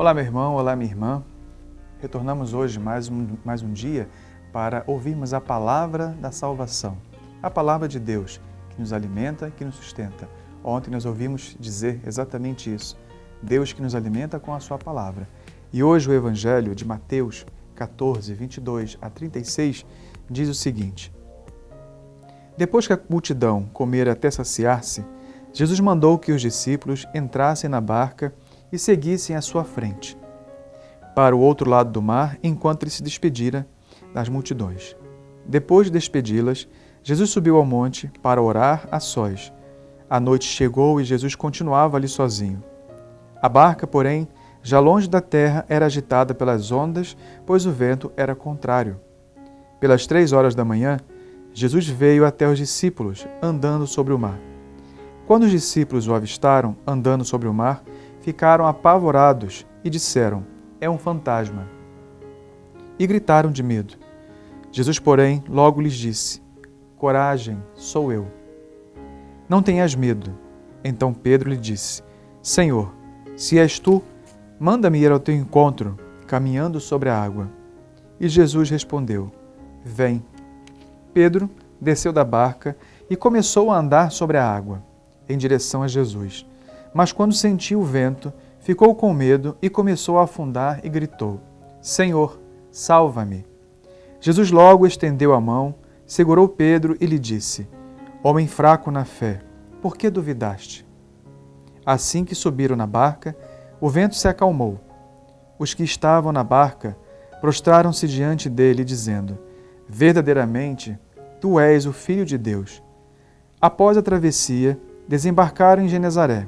Olá, meu irmão, olá, minha irmã. Retornamos hoje mais um dia para ouvirmos a palavra da salvação, a palavra de Deus, que nos alimenta, que nos sustenta. Ontem nós ouvimos dizer exatamente isso, Deus que nos alimenta com a sua palavra. E hoje o Evangelho de Mateus 14, 22 a 36 diz o seguinte: Depois que a multidão comera até saciar-se, Jesus mandou que os discípulos entrassem na barca e seguissem à sua frente, para o outro lado do mar, enquanto ele se despedira das multidões. Depois de despedi-las, Jesus subiu ao monte para orar a sós. A noite chegou e Jesus continuava ali sozinho. A barca, porém, já longe da terra, era agitada pelas ondas, pois o vento era contrário. Pelas 3 horas da manhã, Jesus veio até os discípulos, andando sobre o mar. Quando os discípulos o avistaram, andando sobre o mar, ficaram apavorados e disseram: é um fantasma. E gritaram de medo. Jesus, porém, logo lhes disse: coragem, sou eu. Não tenhas medo. Então Pedro lhe disse: Senhor, se és tu, manda-me ir ao teu encontro, caminhando sobre a água. E Jesus respondeu: vem. Pedro desceu da barca e começou a andar sobre a água, em direção a Jesus. Mas quando sentiu o vento, ficou com medo e começou a afundar e gritou: Senhor, salva-me! Jesus logo estendeu a mão, segurou Pedro e lhe disse: Homem fraco na fé, por que duvidaste? Assim que subiram na barca, o vento se acalmou. Os que estavam na barca prostraram-se diante dele, dizendo: verdadeiramente, tu és o Filho de Deus. Após a travessia, desembarcaram em Genezaré.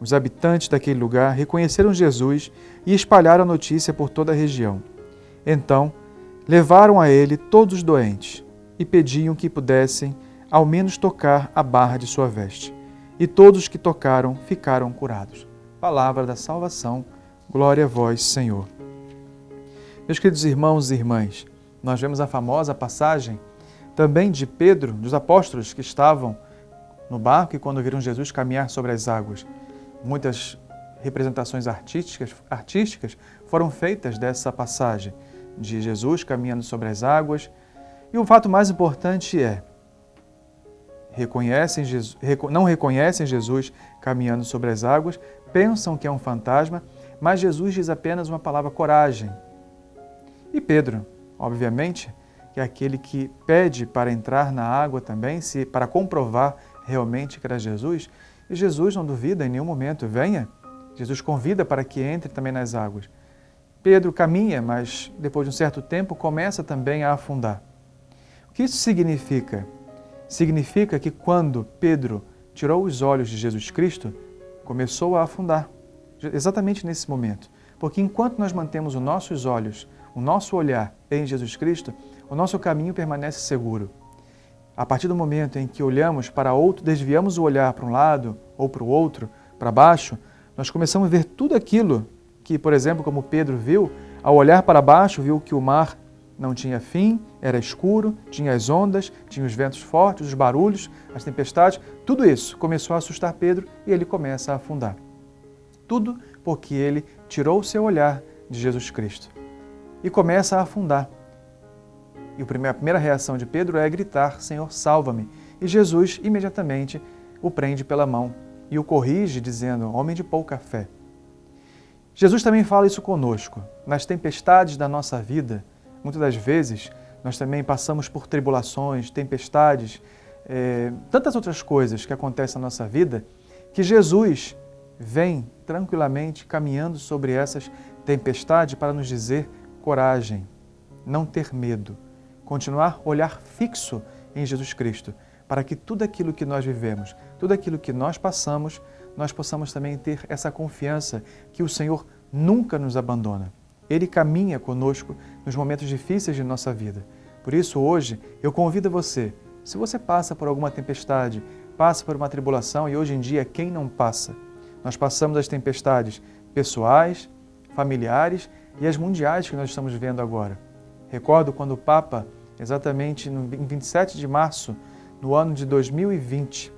Os habitantes daquele lugar reconheceram Jesus e espalharam a notícia por toda a região. Então, levaram a ele todos os doentes e pediam que pudessem, ao menos, tocar a barra de sua veste. E todos os que tocaram ficaram curados. Palavra da salvação, glória a vós, Senhor. Meus queridos irmãos e irmãs, nós vemos a famosa passagem também de Pedro, dos apóstolos que estavam no barco e quando viram Jesus caminhar sobre as águas. Muitas representações artísticas foram feitas dessa passagem de Jesus caminhando sobre as águas. E o fato mais importante é, não reconhecem Jesus caminhando sobre as águas, pensam que é um fantasma, mas Jesus diz apenas uma palavra: coragem. E Pedro, obviamente, que é aquele que pede para entrar na água também, para comprovar realmente que era Jesus, e Jesus não duvida em nenhum momento: venha. Jesus convida para que entre também nas águas. Pedro caminha, mas depois de um certo tempo começa também a afundar. O que isso significa? Significa que quando Pedro tirou os olhos de Jesus Cristo, começou a afundar. Exatamente nesse momento. Porque enquanto nós mantemos os nossos olhos, o nosso olhar em Jesus Cristo, o nosso caminho permanece seguro. A partir do momento em que olhamos para outro, desviamos o olhar para um lado ou para o outro, para baixo, nós começamos a ver tudo aquilo que, por exemplo, como Pedro viu, ao olhar para baixo, viu que o mar não tinha fim, era escuro, tinha as ondas, tinha os ventos fortes, os barulhos, as tempestades. Tudo isso começou a assustar Pedro e ele começa a afundar. Tudo porque ele tirou o seu olhar de Jesus Cristo e começa a afundar. E a primeira reação de Pedro é gritar: Senhor, salva-me. E Jesus imediatamente o prende pela mão e o corrige, dizendo: homem de pouca fé. Jesus também fala isso conosco. Nas tempestades da nossa vida, muitas das vezes, nós também passamos por tribulações, tempestades, tantas outras coisas que acontecem na nossa vida, que Jesus vem tranquilamente caminhando sobre essas tempestades para nos dizer: coragem, não ter medo. Continuar olhar fixo em Jesus Cristo, para que tudo aquilo que nós vivemos, tudo aquilo que nós passamos, nós possamos também ter essa confiança que o Senhor nunca nos abandona. Ele caminha conosco nos momentos difíceis de nossa vida. Por isso, hoje, eu convido você, se você passa por alguma tempestade, passa por uma tribulação, e hoje em dia, quem não passa? Nós passamos as tempestades pessoais, familiares e as mundiais que nós estamos vivendo agora. Recordo quando o Papa, exatamente em 27 de março, no ano de 2020,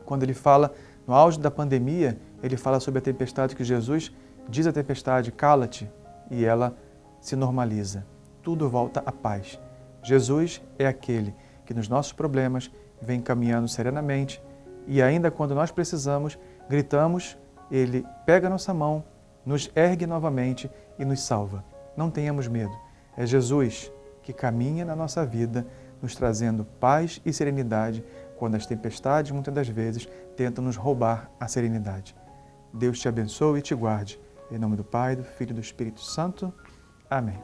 quando ele fala, no auge da pandemia, ele fala sobre a tempestade que Jesus diz a tempestade, cala-te, e ela se normaliza. Tudo volta à paz. Jesus é aquele que nos nossos problemas vem caminhando serenamente e ainda quando nós precisamos, gritamos, Ele pega a nossa mão, nos ergue novamente e nos salva. Não tenhamos medo. É Jesus que caminha na nossa vida, nos trazendo paz e serenidade quando as tempestades, muitas das vezes, tentam nos roubar a serenidade. Deus te abençoe e te guarde. Em nome do Pai, do Filho e do Espírito Santo. Amém.